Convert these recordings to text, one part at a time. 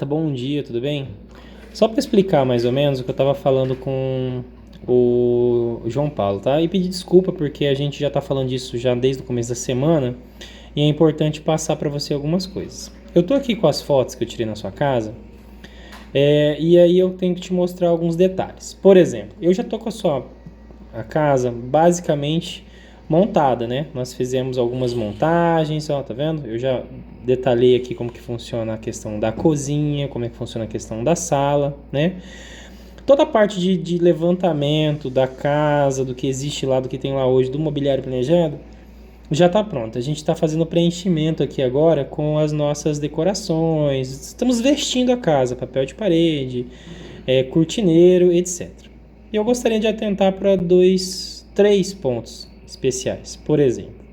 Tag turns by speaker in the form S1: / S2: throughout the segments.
S1: Bom dia, tudo bem? Só para explicar mais ou menos o que eu estava falando com o João Paulo, tá? E pedir desculpa porque a gente já está falando disso já desde o começo da semana e é importante passar para você algumas coisas. Eu tô aqui com as fotos que eu tirei na sua casa, e aí eu tenho que te mostrar alguns detalhes. Por exemplo, eu já tô com a casa basicamente montada, né? Nós fizemos algumas montagens, ó, tá vendo? Eu já detalhei aqui como que funciona a questão da cozinha, como é que funciona a questão da sala, né? Toda a parte de levantamento da casa, do que existe lá, do que tem lá hoje, do mobiliário planejado, já está pronto. A gente está fazendo preenchimento aqui agora com as nossas decorações. Estamos vestindo a casa, papel de parede, cortineiro, etc. E eu gostaria de atentar para três pontos especiais. Por exemplo,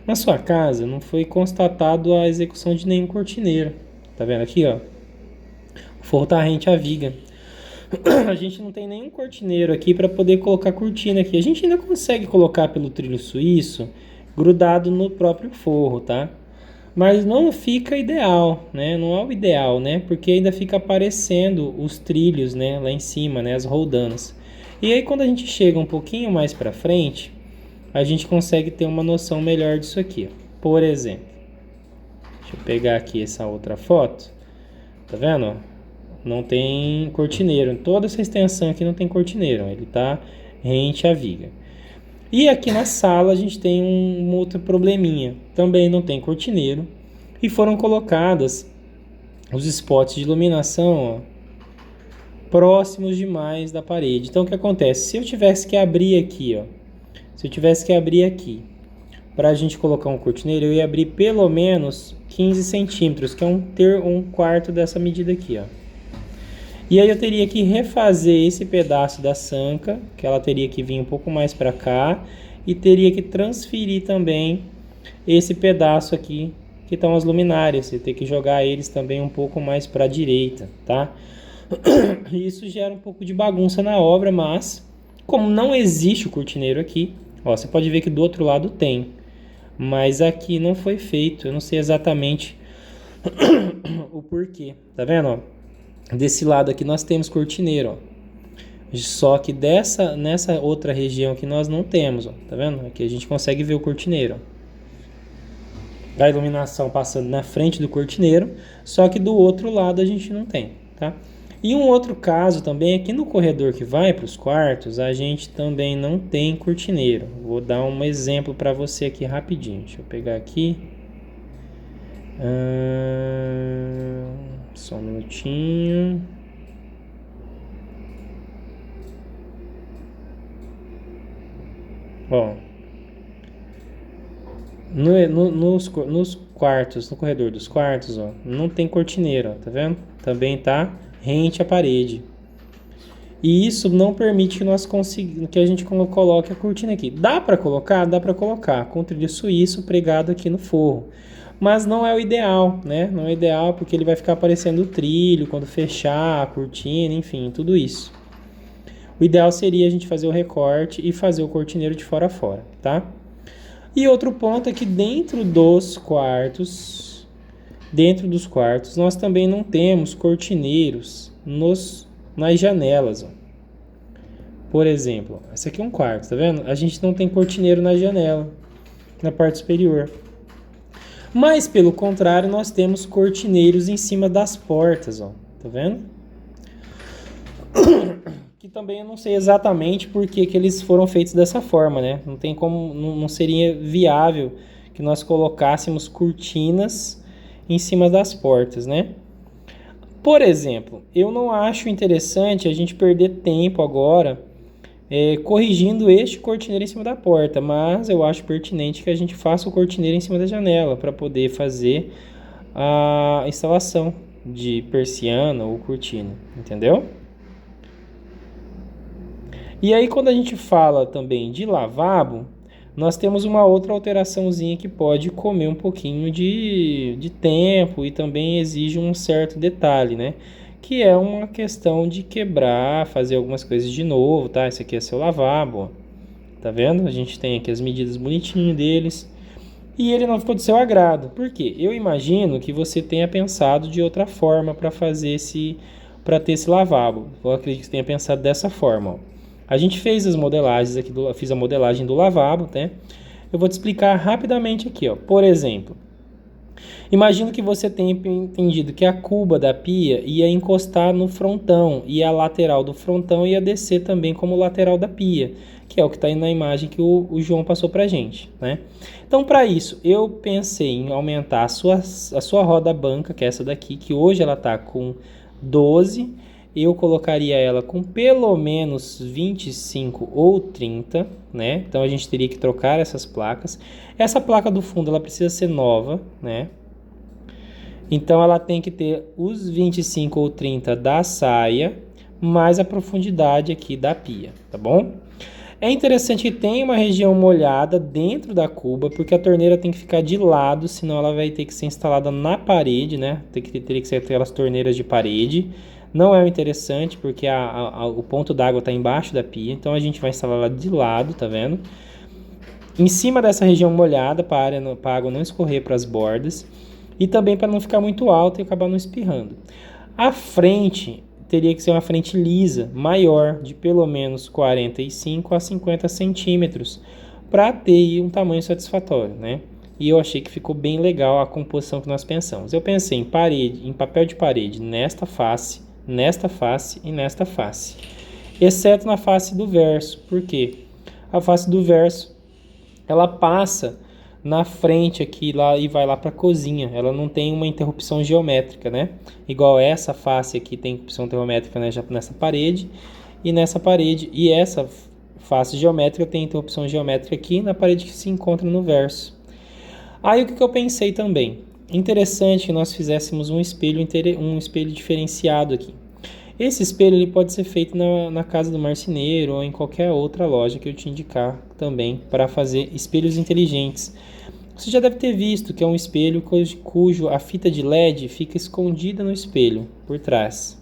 S1: na sua casa não foi constatado a execução de nenhum cortineiro. Tá vendo aqui, ó? O forro tá rente à viga. A gente não tem nenhum cortineiro aqui para poder colocar cortina aqui. A gente ainda consegue colocar pelo trilho suíço grudado no próprio forro, tá? Mas não fica ideal, né? Não é o ideal, né? Porque ainda fica aparecendo os trilhos, né? Lá em cima, né? As roldanas. E aí quando a gente chega um pouquinho mais para frente, a gente consegue ter uma noção melhor disso aqui. Por exemplo, deixa eu pegar aqui essa outra foto. Tá vendo? Não tem cortineiro. Toda essa extensão aqui não tem cortineiro. Ele tá rente à viga. E aqui na sala a gente tem um outro probleminha. Também não tem cortineiro. E foram colocadas os spots de iluminação, ó, próximos demais da parede. Então o que acontece? Se eu tivesse que abrir aqui, ó, para a gente colocar um cortineiro, eu ia abrir pelo menos 15 centímetros, que é um quarto dessa medida aqui, ó. E aí eu teria que refazer esse pedaço da sanca, que ela teria que vir um pouco mais para cá, e teria que transferir também esse pedaço aqui, que estão as luminárias. Você tem que jogar eles também um pouco mais para a direita, tá? Isso gera um pouco de bagunça na obra, mas como não existe o cortineiro aqui, ó, você pode ver que do outro lado tem, mas aqui não foi feito. Eu não sei exatamente o porquê, tá vendo, ó? Desse lado aqui nós temos cortineiro, ó. Só que nessa outra região aqui nós não temos, ó. Tá vendo? Aqui a gente consegue ver o cortineiro, ó. A iluminação passando na frente do cortineiro, só que do outro lado a gente não tem, tá? E um outro caso também, aqui no corredor que vai para os quartos, a gente também não tem cortineiro. Vou dar um exemplo para você aqui rapidinho. Deixa eu pegar aqui. Só um minutinho. Ó, nos quartos, no corredor dos quartos, ó, não tem cortineiro, ó, tá vendo? Também tá rente à parede. E isso não permite que a gente coloque a cortina aqui. Dá para colocar? Dá para colocar com trilho suíço pregado aqui no forro. Mas não é o ideal, né? Não é o ideal porque ele vai ficar aparecendo o trilho quando fechar a cortina, enfim, tudo isso. O ideal seria a gente fazer o recorte e fazer o cortineiro de fora a fora, tá? E outro ponto é que dentro dos quartos, nós também não temos cortineiros nas janelas, ó. Por exemplo, esse aqui é um quarto, tá vendo? A gente não tem cortineiro na janela, na parte superior. Mas, pelo contrário, nós temos cortineiros em cima das portas, ó. Tá vendo? Que também eu não sei exatamente por que eles foram feitos dessa forma, né? Não tem como, não seria viável que nós colocássemos cortinas em cima das portas, né? Por exemplo, eu não acho interessante a gente perder tempo agora corrigindo este cortineiro em cima da porta, mas eu acho pertinente que a gente faça o cortineiro em cima da janela para poder fazer a instalação de persiana ou cortina, entendeu? E aí quando a gente fala também de lavabo, nós temos uma outra alteraçãozinha que pode comer um pouquinho de tempo e também exige um certo detalhe, né? Que é uma questão de quebrar, fazer algumas coisas de novo, tá? Esse aqui é seu lavabo, ó. Tá vendo? A gente tem aqui as medidas bonitinhas deles. e ele não ficou do seu agrado. Por quê? Eu imagino que você tenha pensado de outra forma para para ter esse lavabo. Eu acredito que você tenha pensado dessa forma, ó. A gente fez as modelagens aqui, fiz a modelagem do lavabo, né? Eu vou te explicar rapidamente aqui, ó. Por exemplo, imagino que você tenha entendido que a cuba da pia ia encostar no frontão e a lateral do frontão ia descer também como lateral da pia, que é o que está aí na imagem que o João passou para a gente, né? Então, para isso, eu pensei em aumentar a sua roda banca, que é essa daqui, que hoje ela está com 12, eu colocaria ela com pelo menos 25 ou 30, né? Então, a gente teria que trocar essas placas. Essa placa do fundo, ela precisa ser nova, né? Então ela tem que ter os 25 ou 30 da saia, mais a profundidade aqui da pia, tá bom? É interessante que tenha uma região molhada dentro da cuba, porque a torneira tem que ficar de lado, senão ela vai ter que ser instalada na parede, né? Teria que ser aquelas torneiras de parede. Não é o interessante, porque o ponto d'água está embaixo da pia, então a gente vai instalar ela de lado, tá vendo? Em cima dessa região molhada, para a água não escorrer para as bordas. E também para não ficar muito alto e acabar não espirrando. A frente teria que ser uma frente lisa, maior, de pelo menos 45 a 50 centímetros, para ter um tamanho satisfatório, né? E eu achei que ficou bem legal a composição que nós pensamos. Eu pensei em papel de parede, nesta face e nesta face. Exceto na face do verso. Por quê? A face do verso, ela passa na frente aqui lá e vai lá para a cozinha. Ela não tem uma interrupção geométrica, né? Igual essa face aqui tem interrupção geométrica, né, já nessa parede e nessa parede. E essa face geométrica tem interrupção geométrica aqui na parede que se encontra no verso. Aí o que eu pensei também? Interessante que nós fizéssemos um espelho diferenciado aqui. Esse espelho ele pode ser feito na casa do marceneiro ou em qualquer outra loja que eu te indicar também para fazer espelhos inteligentes. Você já deve ter visto que é um espelho cujo a fita de LED fica escondida no espelho, por trás,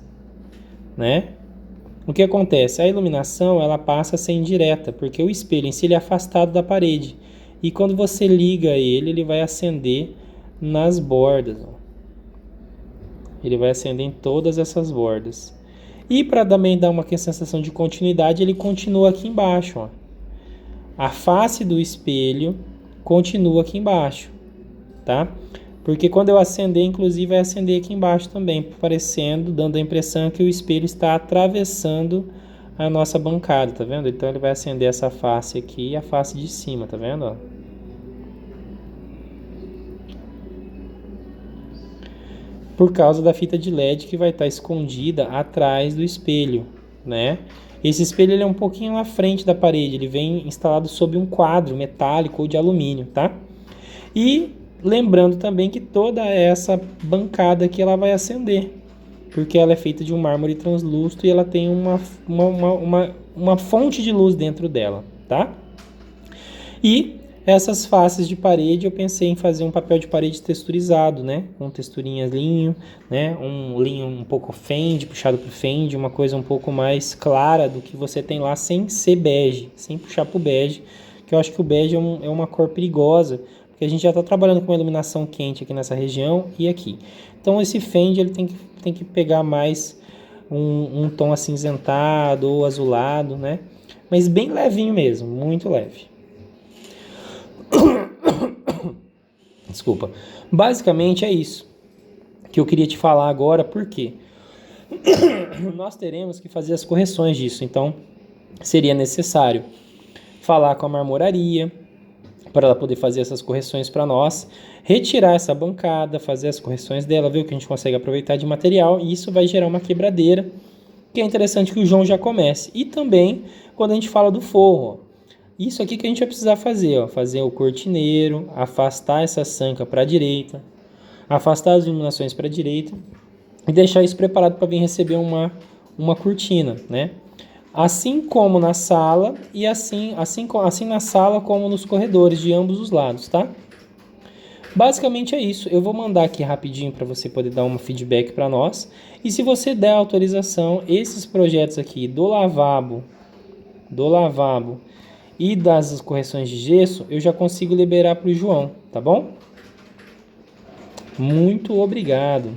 S1: né? O que acontece? A iluminação ela passa a ser indireta, porque o espelho em si ele é afastado da parede. E quando você liga ele vai acender nas bordas. Ó. Ele vai acender em todas essas bordas. E para também dar uma sensação de continuidade, ele continua aqui embaixo. Ó. A face do espelho continua aqui embaixo, tá? Porque quando eu acender, inclusive, vai acender aqui embaixo também, parecendo, dando a impressão que o espelho está atravessando a nossa bancada, tá vendo? Então ele vai acender essa face aqui e a face de cima, tá vendo? Ó? Por causa da fita de LED que vai estar escondida atrás do espelho, né? Esse espelho ele é um pouquinho à frente da parede, ele vem instalado sob um quadro metálico ou de alumínio, tá? E lembrando também que toda essa bancada aqui ela vai acender, porque ela é feita de um mármore translúcido e ela tem uma fonte de luz dentro dela, tá? E essas faces de parede eu pensei em fazer um papel de parede texturizado, né? Com texturinhas linho, né? Um linho um pouco fende, puxado pro fende, uma coisa um pouco mais clara do que você tem lá, sem ser bege, sem puxar pro bege, que eu acho que o bege é uma cor perigosa, porque a gente já está trabalhando com uma iluminação quente aqui nessa região e aqui. Então esse fende ele tem que pegar mais um tom acinzentado ou azulado, né? Mas bem levinho mesmo, muito leve. Desculpa. Basicamente é isso que eu queria te falar agora, porque nós teremos que fazer as correções disso. Então, seria necessário falar com a marmoraria para ela poder fazer essas correções para nós, retirar essa bancada, fazer as correções dela, ver o que a gente consegue aproveitar de material, e isso vai gerar uma quebradeira, que é interessante que o João já comece. E também, quando a gente fala do forro, ó, isso aqui que a gente vai precisar fazer, ó, fazer o cortineiro, afastar essa sanca para a direita, afastar as iluminações para a direita e deixar isso preparado para vir receber uma cortina, né? Assim como na sala e assim na sala como nos corredores de ambos os lados, tá? Basicamente é isso. Eu vou mandar aqui rapidinho para você poder dar uma feedback para nós. E se você der autorização, esses projetos aqui do lavabo e das correções de gesso, eu já consigo liberar para o João, tá bom? Muito obrigado.